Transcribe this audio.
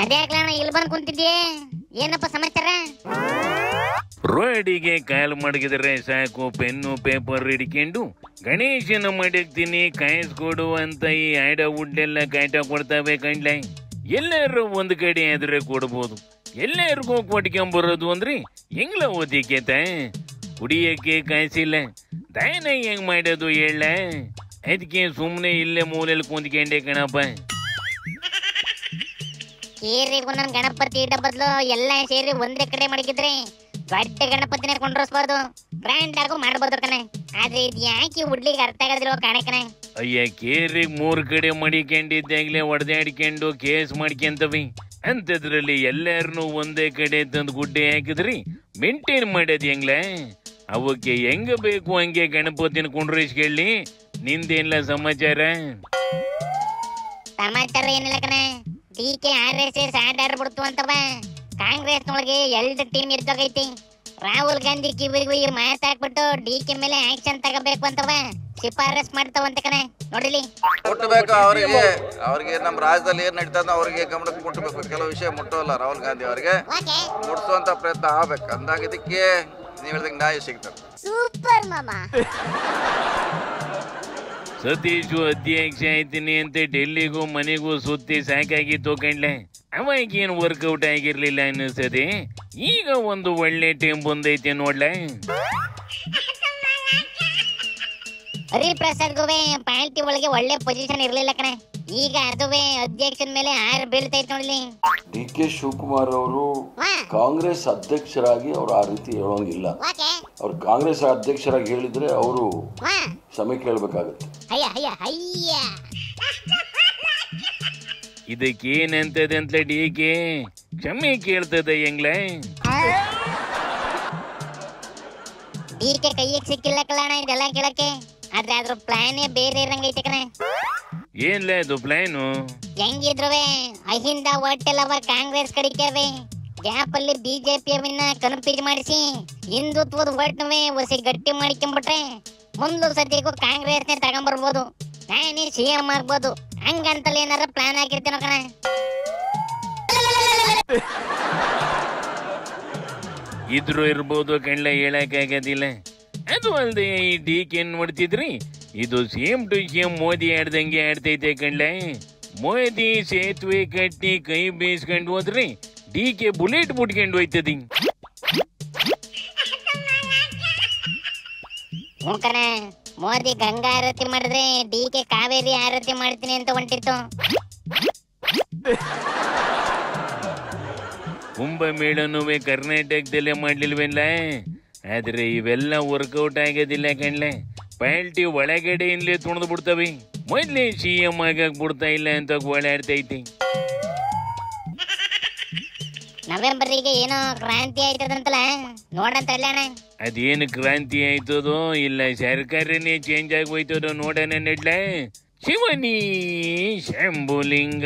ಅದ್ಯಾಕ್ಲಣ ಇಲ್ಲಿ ಬಂದು ಕುಂತಿದ್ಯೆ? ಏನಪ್ಪ ಸಮಾಚಾರ? ರೋಡಿಗೆ ಕಾಲು ಮಡಗಿದ್ರೆ ಸಾಕು, ಪೆನ್ನು ಪೇಪರ್ ಹಿಡ್ಕೊಂಡು ಗಣೇಶನ ಮಡಗ್ತೀನಿ ಕಾಯಿಸ್ಕೊಡು ಅಂತ ಈ ಆಡ ಉಡ್ಡೆಲ್ಲ ಕಾಟ ಕೊಡ್ತಾವೆ ಕಂಡ್ಲೆ. ಎಲ್ಲರೂ ಒಂದ್ ಕಡೆ ಆದ್ರೆ ಕೊಡ್ಬೋದು, ಎಲ್ಲರಿಗೂ ಕೊಟ್ಕೊಂಬರೋದು ಅಂದ್ರೆ ಹೆಂಗ್ಲ ಓದಿಕೇತ? ಕುಡಿಯಕ್ಕೆ ಕಾಯಿಸಿಲ್ಲ, ದಾನ ಹೆಂಗ್ ಮಾಡೋದು ಹೇಳ? ಅದಕ್ಕೆ ಸುಮ್ಮನೆ ಇಲ್ಲೇ ಮೂಲೆಯಲ್ಲಿ ಕುಂತ್ಕೊಂಡೆ ಕಣಪ್ಪ. ಸೇರಿ ಒಂದೊಂದು ಗಣಪತಿ ಇಡ ಬದಲು ಎಲ್ಲ ಸೇರಿ ಒಂದೇ ಕಡೆ ಮಡಗಿದ್ರೆ ದೊಡ್ಡ ಗಣಪತಿನ ಕೊಂಡ್ರಸ್ಬಾರ್ದು, ಗ್ರ್ಯಾಂಡ್ ಆಗು ಮಾಡ್ಬೋದು ಕಣೆ. ಆದ್ರೆ ಇದು ಯಾಕೆ ಹುಡ್ಲಿಗೆ ಅರ್ಥ ಆಗೋದಿಲ್ವ ಕಾಣಕಣೆ. ಅಯ್ಯ, ಕೇರಿಗೆ 3 ಕಡೆ ಮಡಿಕೊಂಡಿದ್ದಾಗ್ಲೇ ಹೊಡೆದಾಡ್ಕೊಂಡು ಕೇಸ್ ಮಾಡ್ಕೊಂತವಿ. ಅಂತದ್ರಲ್ಲಿ ಎಲ್ಲಾರನು ಒಂದೇ ಕಡೆ ತಂದು ಗುಡ್ಡೆ ಹಾಕಿದ್ರಿ ಮೇಂಟೈನ್ ಮಾಡೋದು ಹೆಂಗ್ಲ? ಅವಕ್ಕೆ ಹೆಂಗ ಬೇಕು ಹಂಗೆ ಗಣಪತಿನ ಕುಂಡ್ರಿಸ್ಕೊಳ್ಳಿ. ನಿಂದೇನಿಲ್ಲ ಸಮಾಚಾರ? ಸಮಾಚಾರ ಏನಿಲ್ಲ ಕಣೆ. ಡಿಕೆ RSS ಆರ್ಡರ್ ಬಿಡ್ತು ಅಂತವ. ಕಾಂಗ್ರೆಸ್ ನೊಳಗೆ 2 ಟೀಮ್ ಇರ್ತೈತಿ. ರಾಹುಲ್ ಗಾಂಧಿ ಕಿವಿಗೆ ಮಾತಾಡ್ಬಿಟ್ಟು ಡಿಕೆ ಮೇಲೆ ಆಕ್ಷನ್ ತಗೋಬೇಕು ಅಂತವ ಶಿಫಾರಸ್ ಮಾಡ್ತಾವಂತ ಕಣೆ. ನೋಡಿಲಿ, ಮುಟ್ಟಬೇಕು ಅವ್ರಿಗೆ ನಮ್ಮ ರಾಜ್ಯದಲ್ಲಿ ಏನ್ ನಡೀತದ ಅವ್ರಿಗೆ ಗಮನಕ್ಕೆ ಮುಟ್ಟಬೇಕು. ಕೆಲವು ವಿಷಯ ಮುಟ್ಟೋಲ್ಲ ರಾಹುಲ್ ಗಾಂಧಿ ಅವರಿಗೆ, ಮುಟ್ಸುವಂತ ಪ್ರಯತ್ನ ಆಗ್ಬೇಕು. ಅಂದಾಗ ಇದಕ್ಕೆ ನೀವು ಹೇಳ್ದಂಗೆ ನ್ಯಾಯ ಸಿಗ್ತದೆ. ಸೂಪರ್ ಮಾಮಾ. ಸತೀಶು ಅಧ್ಯಕ್ಷ ಆಯ್ತೀನಿ ಅಂತ ಡೆಲ್ಲಿಗೂ ಮನೆಗೂ ಸುತ್ತಿ ಸಾಕಾಗಿತ್ತು ಕಂಡ್ಲೆ. ಅವಾಗೇನು ವರ್ಕೌಟ್ ಆಗಿರ್ಲಿಲ್ಲ ಅನ್ನಿಸ್ತದೆ. ಈಗ ಒಂದು ಒಳ್ಳೆ ಟೈಮ್ ಬಂದೈತೆ ನೋಡ್ಲ. ಹರಿಪ್ರಸಾದ್ ಗೋವೆ ಪಾರ್ಟಿ ಒಳಗೆ ಒಳ್ಳೆ ಪೊಸಿಷನ್ ಇರ್ಲಿಲ್ಲ ಕಣೆ. ಈಗ ಅದುವೇ ಅಧ್ಯಕ್ಷನ ಮೇಲೆ 6 ಬೀಳ್ತೈತೆ ನೋಡ್ಲಿ. DK ಶಿವಕುಮಾರ್ ಅವರು ಕಾಂಗ್ರೆಸ್ ಅಧ್ಯಕ್ಷರಾಗಿ ಅವ್ರು ಆ ರೀತಿ ಹೇಳೋಂಗಿಲ್ಲ. ಅವ್ರು ಕಾಂಗ್ರೆಸ್ ಅಧ್ಯಕ್ಷರಾಗಿ ಹೇಳಿದ್ರೆ ಅವರು ಕ್ಷಮೆ ಕೇಳಬೇಕಾಗುತ್ತೆ. ಇದಕ್ಕೇನಂತದೆ ಅಂತ ಡಿಕೆ ಕ್ಷಮೆ ಕೇಳ್ತದ ಹೆಂಗ್ಲ? ಡಿಕೆ ಕೈಗೆ ಸಿಕ್ಕಿಲ್ಲ ಕಲ್ಲಣ್ಣ ಇದೆಲ್ಲ ಕೇಳಕ್ಕೆ. ಆದ್ರೆ ಅದ್ರ ಪ್ಲಾನೇ ಬೇರೆ ಇರಂಗೈತೆ ಕಣೆ. ಏನ್ಲ ಅದು ಪ್ಲಾನು? ಹೆಂಗಿದ್ರುವೆ ಅಹಿಂದ ಹೋಟೆಲ್ ಅವ ಕಾಂಗ್ರೆಸ್ ಕಡಿಕೆವೆ ಗ್ಯಾಪ್ ಅಲ್ಲಿ ಬಿಜೆಪಿಯವನ್ನ ಕನ್ಫ್ಯೂಸ್ ಮಾಡಿಸಿ ಹಿಂದುತ್ವದ ಓಟ್ನವೇ ಒಸಿ ಗಟ್ಟಿ ಮಾಡಿಕೊಂಡ್ಬಿಟ್ರೆ ಮುಂದೆ ಸದ್ಯಕ್ಕೂ ಕಾಂಗ್ರೆಸ್ನೇ ತಗೊಂಡ್ಬರ್ಬೋದು, ನಾನೇ CM ಆಗ್ಬೋದು. ಹಂಗಂತಲ್ಲಿ ಏನಾರ ಪ್ಲಾನ್ ಆಗಿರ್ತೇನೋ ಕಣ. ಇದ್ರು ಇರ್ಬೋದು ಕಣ್ಣ, ಹೇಳಕ್ಕಾಗೋದಿಲ್ಲ. ಅದು ಅಲ್ದೆ ಈ ಡಿಕೆ ನೋಡ್ತಿದ್ರಿ, ಇದು ಸೇಮ್ ಟು ಸೇಮ್ ಮೋದಿ ಆಡ್ದಂಗೆ ಆಡ್ತೈತೆ ಕಣ್ಣ. ಮೋದಿ ಸೇತುವೆ ಕಟ್ಟಿ ಕೈ ಬೀಸ್ಕೊಂಡು ಹೋದ್ರಿ, ಡಿಕೆ ಬುಲೆಟ್ ಬಿಟ್ಕೊಂಡು ಹೋಯ್ತದಿ. ಕಣ ಮೋದಿ ಗಂಗಾ ಆರತಿ ಮಾಡಿದ್ರೆ ಡಿಕೆ ಕಾವೇರಿ ಆರತಿ ಮಾಡ್ತೀನಿ ಅಂತ ಹೊಂಟಿತ್ತು. ಕುಂಭಮೇಳನೂ ಕರ್ನಾಟಕದಲ್ಲೇ ಮಾಡ್ಲಿಲ್ವೇನ್ಲ? ಆದ್ರೆ ಇವೆಲ್ಲ ವರ್ಕೌಟ್ ಆಗೋದಿಲ್ಲ ಕಣ್ಲೆ. ಪಾರ್ಟಿ ಒಳಗಡೆಯಿಂದಲೇ ತುಣಿದು ಬಿಡ್ತವೆ. ಮೊದ್ಲೇ CM ಆಗಕ್ ಬಿಡ್ತಾ ಇಲ್ಲ ಅಂತ ಓಡಾಡ್ತೈತಿ. ನವೆಂಬರ್ಗೆ ಏನೋ ಕ್ರಾಂತಿ ಆಯ್ತದಂತಲ್ಲ, ನೋಡಂತ ಅಣ್ಣ. ಅದೇನು ಕ್ರಾಂತಿ ಆಯ್ತದೋ ಇಲ್ಲ ಸರ್ಕಾರನೇ ಚೇಂಜ್ ಆಗೋಯ್ತದೋ ನೋಡೋಣ ನೆಡ್ಲ. ಶಿವನಿ ಶಂಭುಲಿಂಗ.